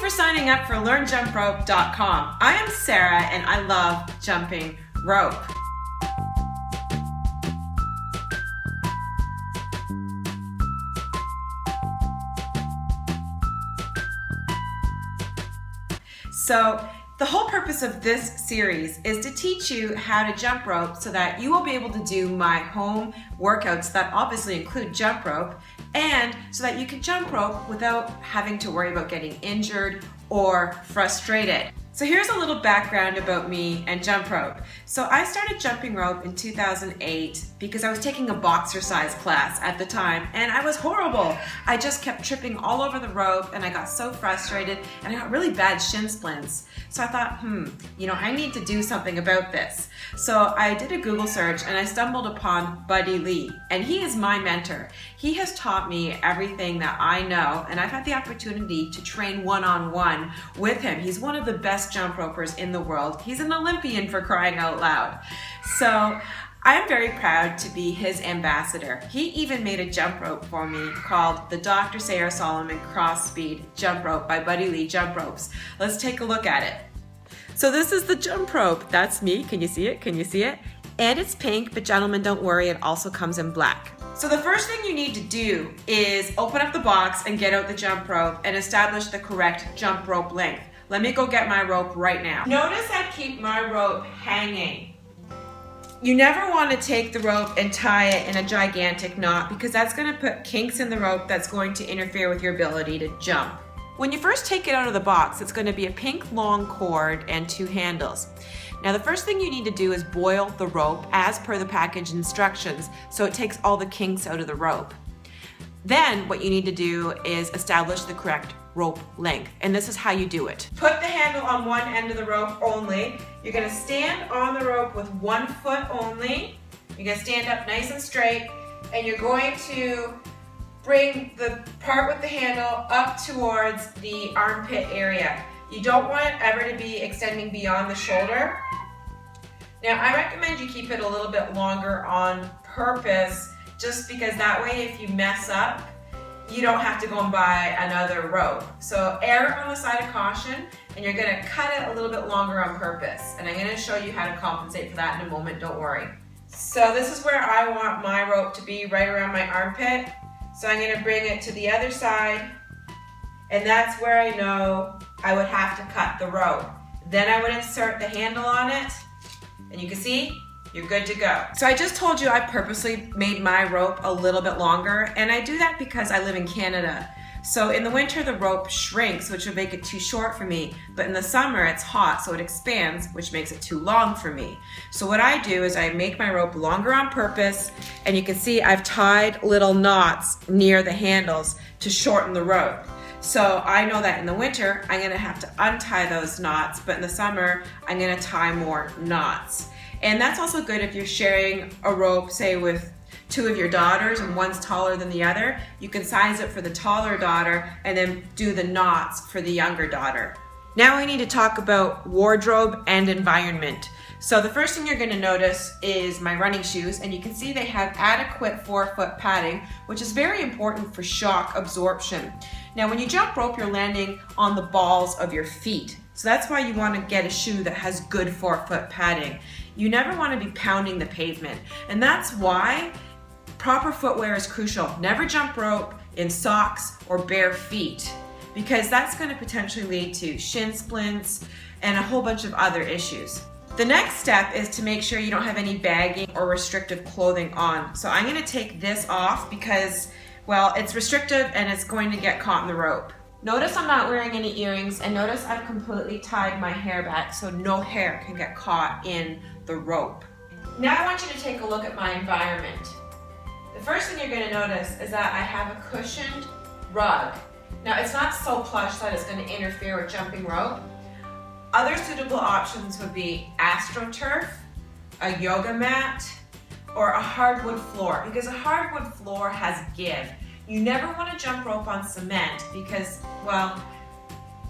for signing up for LearnJumpRope.com. I am Sarah and I love jumping rope. So the whole purpose of this series is to teach you how to jump rope so that you will be able to do my home workouts that obviously include jump rope, and so that you can jump rope without having to worry about getting injured or frustrated. So here's a little background about me and jump rope. So I started jumping rope in 2008 because I was taking a boxercise class at the time and I was horrible. I just kept tripping all over the rope and I got so frustrated and I got really bad shin splints. So I thought, I need to do something about this. So I did a Google search and I stumbled upon Buddy Lee, and he is my mentor. He has taught me everything that I know, and I've had the opportunity to train one-on-one with him. He's one of the best jump ropers in the world. He's an Olympian, for crying out loud. So I'm very proud to be his ambassador. He even made a jump rope for me called the Dr. Sarah Solomon Cross Speed Jump Rope by Buddy Lee Jump Ropes. Let's take a look at it. So this is the jump rope. That's me. Can you see it? Can you see it? And it's pink, but gentlemen, don't worry, it also comes in black. So the first thing you need to do is open up the box and get out the jump rope and establish the correct jump rope length. Let me go get my rope right now. Notice I keep my rope hanging. You never want to take the rope and tie it in a gigantic knot because that's going to put kinks in the rope that's going to interfere with your ability to jump. When you first take it out of the box, it's going to be a pink long cord and 2 handles. Now the first thing you need to do is boil the rope as per the package instructions so it takes all the kinks out of the rope. Then what you need to do is establish the correct rope length, and this is how you do it. Put the handle on one end of the rope only. You're going to stand on the rope with 1 foot only. You're going to stand up nice and straight, and you're going to bring the part with the handle up towards the armpit area. You don't want it ever to be extending beyond the shoulder. Now I recommend you keep it a little bit longer on purpose, just because that way if you mess up, you don't have to go and buy another rope. So err on the side of caution, and you're gonna cut it a little bit longer on purpose. And I'm gonna show you how to compensate for that in a moment, don't worry. So this is where I want my rope to be, right around my armpit. So I'm gonna bring it to the other side, and that's where I know I would have to cut the rope. Then I would insert the handle on it, and you can see, you're good to go. So I just told you I purposely made my rope a little bit longer, and I do that because I live in Canada. So in the winter the rope shrinks, which would make it too short for me, but in the summer it's hot, so it expands, which makes it too long for me. So what I do is I make my rope longer on purpose, and you can see I've tied little knots near the handles to shorten the rope. So I know that in the winter I'm gonna have to untie those knots, but in the summer I'm gonna tie more knots. And that's also good if you're sharing a rope, say with 2 of your daughters and one's taller than the other. You can size it for the taller daughter and then do the knots for the younger daughter. Now we need to talk about wardrobe and environment. So the first thing you're going to notice is my running shoes, and you can see they have adequate 4-foot padding, which is very important for shock absorption. Now when you jump rope, you're landing on the balls of your feet. So that's why you want to get a shoe that has good 4-foot padding. You never want to be pounding the pavement, and that's why proper footwear is crucial. Never jump rope in socks or bare feet, because that's going to potentially lead to shin splints and a whole bunch of other issues. The next step is to make sure you don't have any bagging or restrictive clothing on. So I'm going to take this off because, well, it's restrictive and it's going to get caught in the rope. Notice I'm not wearing any earrings, and notice I've completely tied my hair back so no hair can get caught in the rope. Now I want you to take a look at my environment. The first thing you're going to notice is that I have a cushioned rug. Now it's not so plush that it's going to interfere with jumping rope. Other suitable options would be AstroTurf, a yoga mat, or a hardwood floor, because a hardwood floor has give. You never want to jump rope on cement because, well,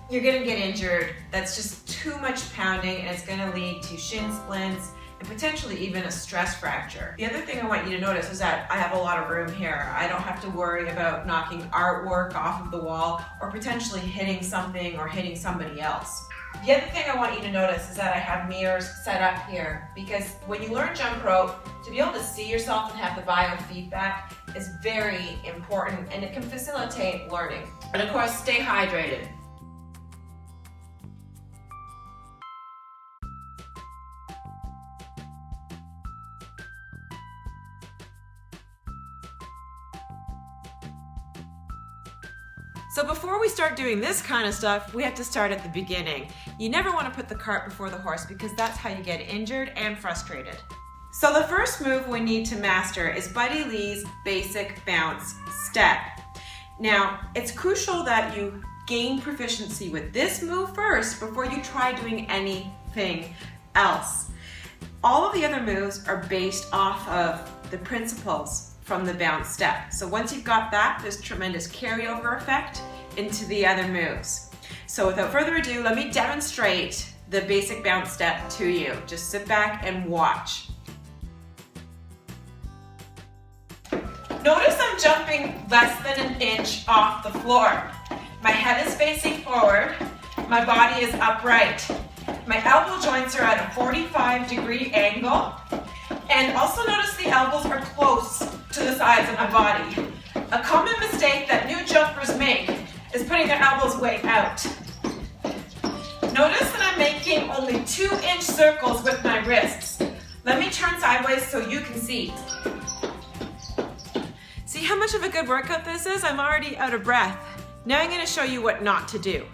you're going to get injured. That's just too much pounding, and it's going to lead to shin splints and potentially even a stress fracture. The other thing I want you to notice is that I have a lot of room here. I don't have to worry about knocking artwork off of the wall or potentially hitting something or hitting somebody else. The other thing I want you to notice is that I have mirrors set up here, because when you learn jump rope, to be able to see yourself and have the biofeedback is very important, and it can facilitate learning. And of course, stay hydrated. So before we start doing this kind of stuff, we have to start at the beginning. You never want to put the cart before the horse, because that's how you get injured and frustrated. So the first move we need to master is Buddy Lee's basic bounce step. Now, it's crucial that you gain proficiency with this move first before you try doing anything else. All of the other moves are based off of the principles from the bounce step. So once you've got that, there's tremendous carryover effect into the other moves. So without further ado, let me demonstrate the basic bounce step to you. Just sit back and watch. Notice I'm jumping less than an inch off the floor. My head is facing forward, my body is upright. My elbow joints are at a 45-degree angle. And also notice the elbows are close to the sides of my body. A common mistake that new jumpers make is putting their elbows way out. Notice that I'm making only 2-inch circles with my wrists. Let me turn sideways so you can see. See how much of a good workout this is? I'm already out of breath. Now I'm going to show you what not to do.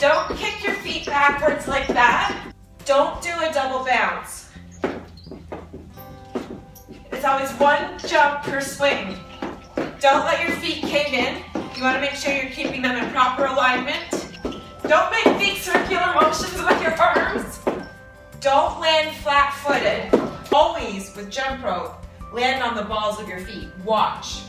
Don't kick your feet backwards like that. Don't do a double bounce. It's always one jump per swing. Don't let your feet cave in. You want to make sure you're keeping them in proper alignment. Don't make big circular motions with your arms. Don't land flat-footed. Always, with jump rope, land on the balls of your feet. Watch.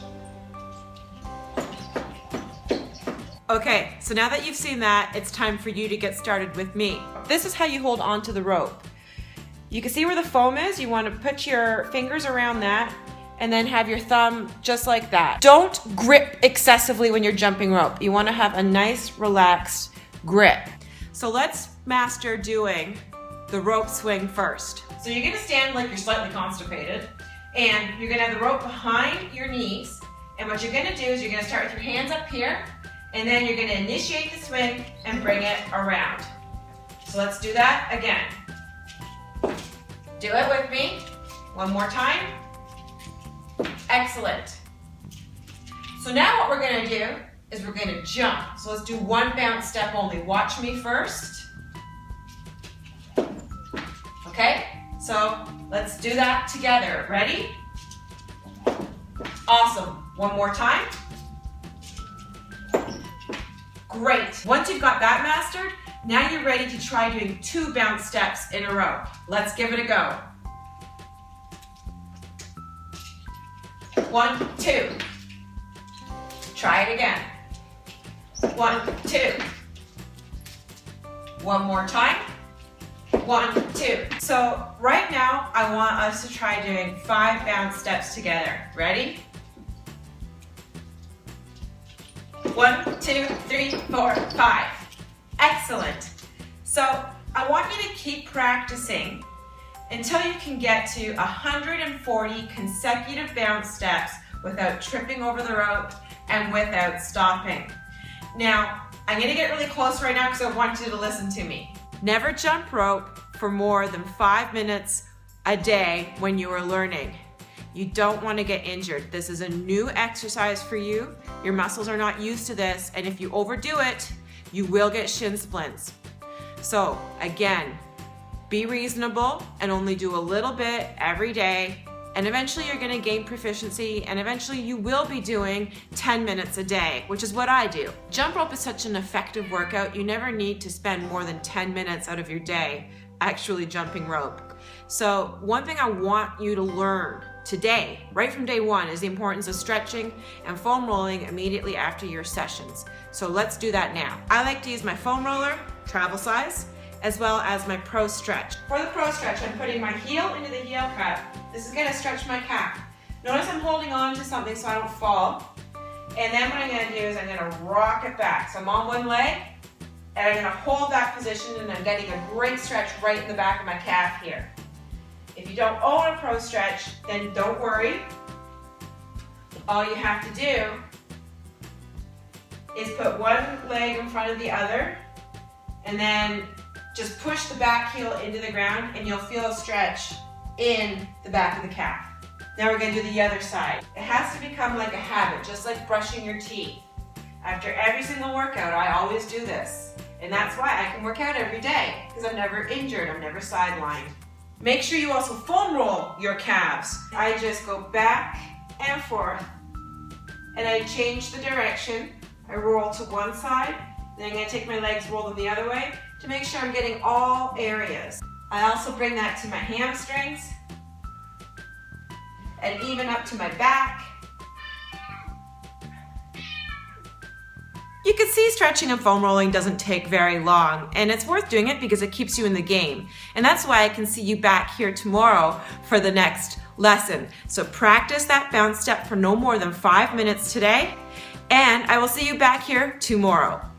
Okay, so now that you've seen that, it's time for you to get started with me. This is how you hold onto the rope. You can see where the foam is. You want to put your fingers around that and then have your thumb just like that. Don't grip excessively when you're jumping rope. You want to have a nice, relaxed grip. So let's master doing the rope swing first. So you're going to stand like you're slightly constipated, and you're going to have the rope behind your knees. And what you're going to do is you're going to start with your hands up here, and then you're going to initiate the swing and bring it around. So let's do that again. Do it with me. One more time. Excellent. So now what we're going to do is we're going to jump. So let's do one bounce step only. Watch me first. Okay? So let's do that together. Ready? Awesome. One more time. Great. Once you've got that mastered, now you're ready to try doing 2 bounce steps in a row. Let's give it a go. 1, 2. Try it again. 1, 2. One more time. 1, 2. So right now, I want us to try doing 5 bounce steps together. Ready? 1, 2, 3, 4, 5. Excellent. So I want you to keep practicing until you can get to 140 consecutive bounce steps without tripping over the rope and without stopping. Now, I'm going to get really close right now because I want you to listen to me. Never jump rope for more than 5 minutes a day when you are learning. You don't want to get injured. This is a new exercise for you. Your muscles are not used to this, and if you overdo it, you will get shin splints. So again, be reasonable and only do a little bit every day, and eventually you're going to gain proficiency, and eventually you will be doing 10 minutes a day, which is what I do. Jump rope is such an effective workout. You never need to spend more than 10 minutes out of your day actually jumping rope. So one thing I want you to learn today, right from day one, is the importance of stretching and foam rolling immediately after your sessions. So let's do that now. I like to use my foam roller, travel size, as well as my pro stretch. For the pro stretch, I'm putting my heel into the heel cup. This is going to stretch my calf. Notice I'm holding on to something so I don't fall. And then what I'm going to do is I'm going to rock it back. So I'm on one leg, and I'm going to hold that position, and I'm getting a great stretch right in the back of my calf here. If you don't own a pro stretch, then don't worry. All you have to do is put one leg in front of the other, and then just push the back heel into the ground, and you'll feel a stretch in the back of the calf. Now we're going to do the other side. It has to become like a habit, just like brushing your teeth. After every single workout, I always do this. And that's why I can work out every day, because I'm never injured, I'm never sidelined. Make sure you also foam roll your calves. I just go back and forth, and I change the direction. I roll to one side, then I'm going to take my legs, roll them the other way to make sure I'm getting all areas. I also bring that to my hamstrings and even up to my back. You can see stretching and foam rolling doesn't take very long, and it's worth doing it because it keeps you in the game. And that's why I can see you back here tomorrow for the next lesson. So practice that bounce step for no more than 5 minutes today, and I will see you back here tomorrow.